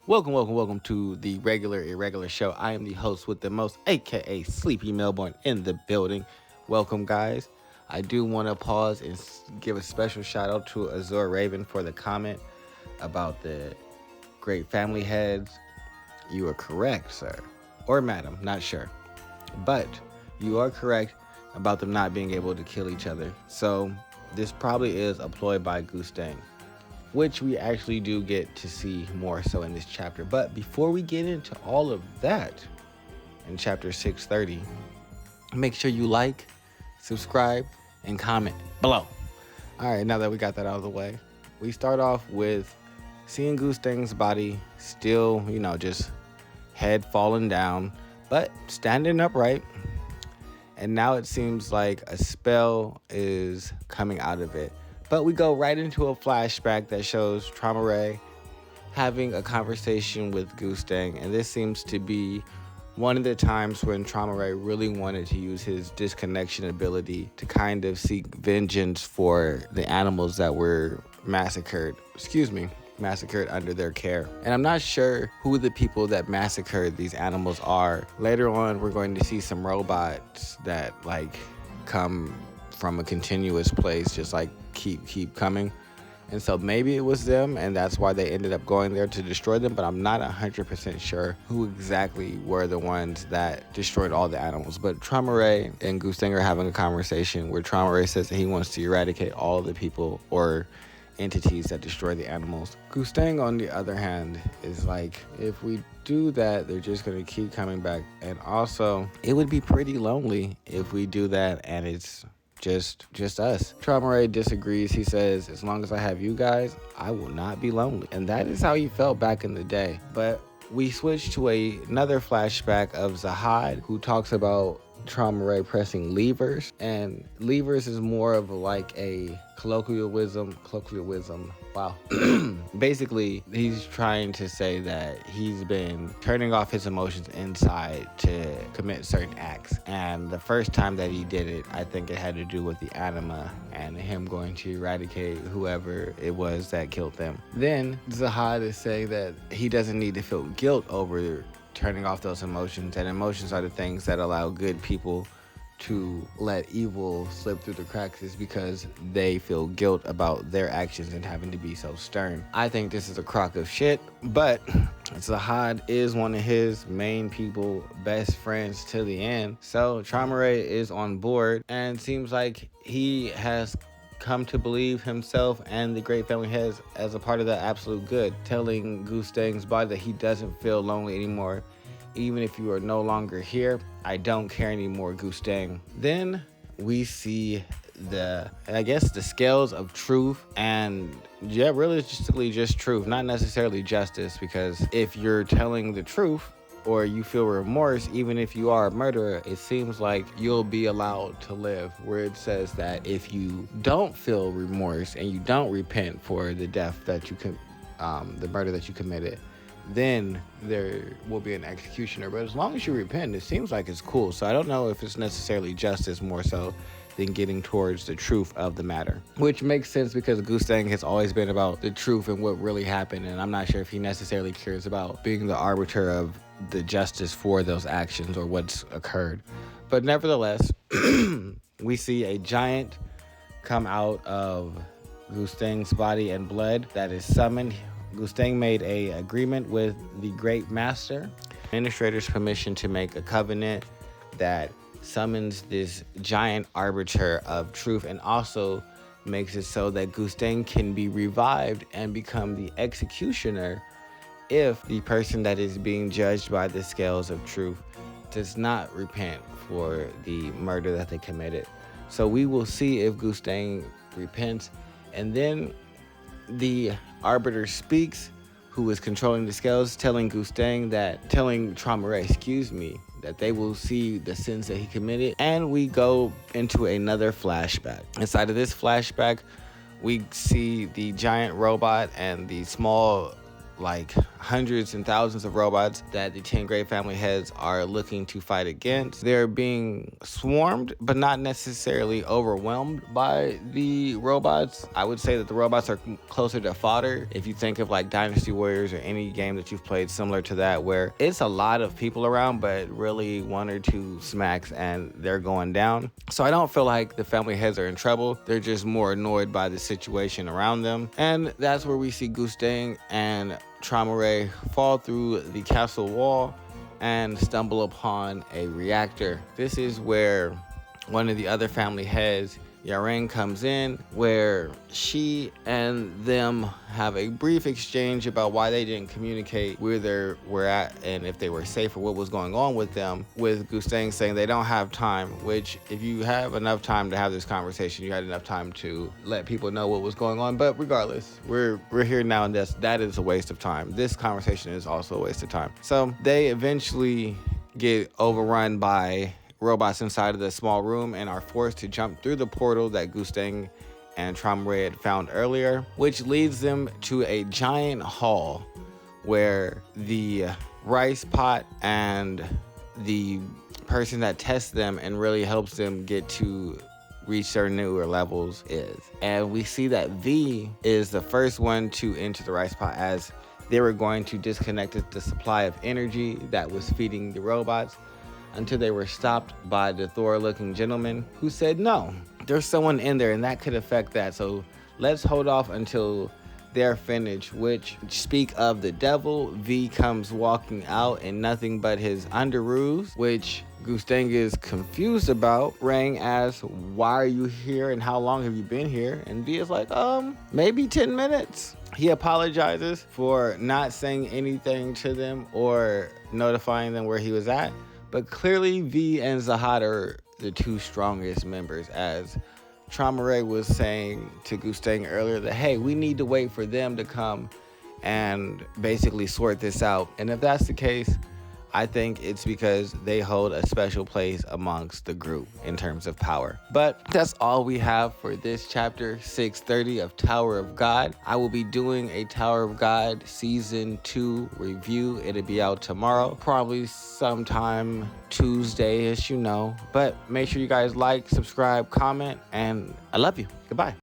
Welcome to the regular Irregular show. I am the host with the most, aka Sleepy Melbourne, in the building. Welcome, guys. I do want to pause and give a special shout out to Azure Raven for the comment about the great family heads. You are correct, sir. Or madam, not sure. But you are correct about them not being able to kill each other. So this probably is a ploy by Gustang, which we actually do get to see more so in this chapter. But before we get into all of that in chapter 630, make sure you like, subscribe, and comment below. All right, now that we got that out of the way, we start off with seeing Gustang's body still, just head falling down, but standing upright. And now it seems like a spell is coming out of it. But we go right into a flashback that shows Trauma Ray having a conversation with Gustang. And this seems to be one of the times when Trauma Ray really wanted to use his disconnection ability to kind of seek vengeance for the animals that were massacred under their care. And I'm not sure who the people that massacred these animals are. Later on, we're going to see some robots that come from a continuous place, just keep coming. And so maybe it was them, and that's why they ended up going there to destroy them, but I'm not 100% sure who exactly were the ones that destroyed all the animals. But Trauma Ray and Gustang are having a conversation where Trauma Ray says that he wants to eradicate all of the people or entities that destroy the animals. Gustang, on the other hand, is like, if we do that, they're just going to keep coming back. And also, it would be pretty lonely if we do that and it's just us. Trauma Ray disagrees. He says, as long as I have you guys, I will not be lonely. And that is how he felt back in the day. But we switch to another flashback of Zahad, who talks about Trauma Ray pressing levers. And levers is more of like a colloquialism. Wow. Basically, he's trying to say that he's been turning off his emotions inside to commit certain acts. And the first time that he did it, I think it had to do with the anima and him going to eradicate whoever it was that killed them. Then Zahad is saying that he doesn't need to feel guilt over turning off those emotions, and emotions are the things that allow good people to let evil slip through the cracks, is because they feel guilt about their actions and having to be so stern. I think this is a crock of shit, but Zahad is one of his main people, best friends to the end. So Trauma Ray is on board and seems like he has come to believe himself and the great family heads as a part of the absolute good, telling Gustang's body that he doesn't feel lonely anymore. Even if you are no longer here, I don't care anymore, Gustang. Then we see the scales of truth, and realistically just truth, not necessarily justice, because if you're telling the truth or you feel remorse, even if you are a murderer, it seems like you'll be allowed to live, where it says that if you don't feel remorse and you don't repent for the death that you the murder that you committed, then there will be an executioner. But as long as you repent, it seems like it's cool. So I don't know if it's necessarily justice more so than getting towards the truth of the matter, which makes sense because Gustang has always been about the truth and what really happened, and I'm not sure if he necessarily cares about being the arbiter of the justice for those actions or what's occurred. But nevertheless, we see a giant come out of Gustang's body and blood that is summoned. Gustang made an agreement with the Great Master, administrator's permission to make a covenant that summons this giant arbiter of truth, and also makes it so that Gustang can be revived and become the executioner if the person that is being judged by the scales of truth does not repent for the murder that they committed. So we will see if Gustang repents, and then the arbiter speaks, who is controlling the scales, telling Trauma Ray, that they will see the sins that he committed. And we go into another flashback. Inside of this flashback, we see the giant robot and the small like hundreds and thousands of robots that the 10 Grey family heads are looking to fight against. They're being swarmed, but not necessarily overwhelmed by the robots. I would say that the robots are closer to fodder. If you think of like Dynasty Warriors or any game that you've played similar to that, where it's a lot of people around, but really one or two smacks and they're going down. So I don't feel like the family heads are in trouble. They're just more annoyed by the situation around them. And that's where we see Gustang and Traumerei fall through the castle wall and stumble upon a reactor. This is where one of the other family heads, Yareng, comes in, where she and them have a brief exchange about why they didn't communicate where they were at and if they were safe or what was going on with them, with Gustang saying they don't have time, which if you have enough time to have this conversation, you had enough time to let people know what was going on. But regardless, we're here now, and that is a waste of time. This conversation is also a waste of time. So they eventually get overrun by robots inside of the small room and are forced to jump through the portal that Gustang and Traumerei had found earlier, which leads them to a giant hall where the rice pot and the person that tests them and really helps them get to reach their newer levels is. And we see that V is the first one to enter the rice pot, as they were going to disconnect the supply of energy that was feeding the robots, until they were stopped by the Thor-looking gentleman who said, no, there's someone in there and that could affect that. So let's hold off until they're finished, which, speak of the devil, V comes walking out in nothing but his underoos, which Gustang is confused about. Rang asks, why are you here and how long have you been here? And V is like, maybe 10 minutes. He apologizes for not saying anything to them or notifying them where he was at. But clearly V and Zahat are the two strongest members, as Traumerei was saying to Gustang earlier that, hey, we need to wait for them to come and basically sort this out. And if that's the case, I think it's because they hold a special place amongst the group in terms of power. But that's all we have for this chapter 630 of Tower of God. I will be doing a Tower of God season 2 review. It'll be out tomorrow, probably sometime Tuesday-ish, But make sure you guys like, subscribe, comment, and I love you. Goodbye.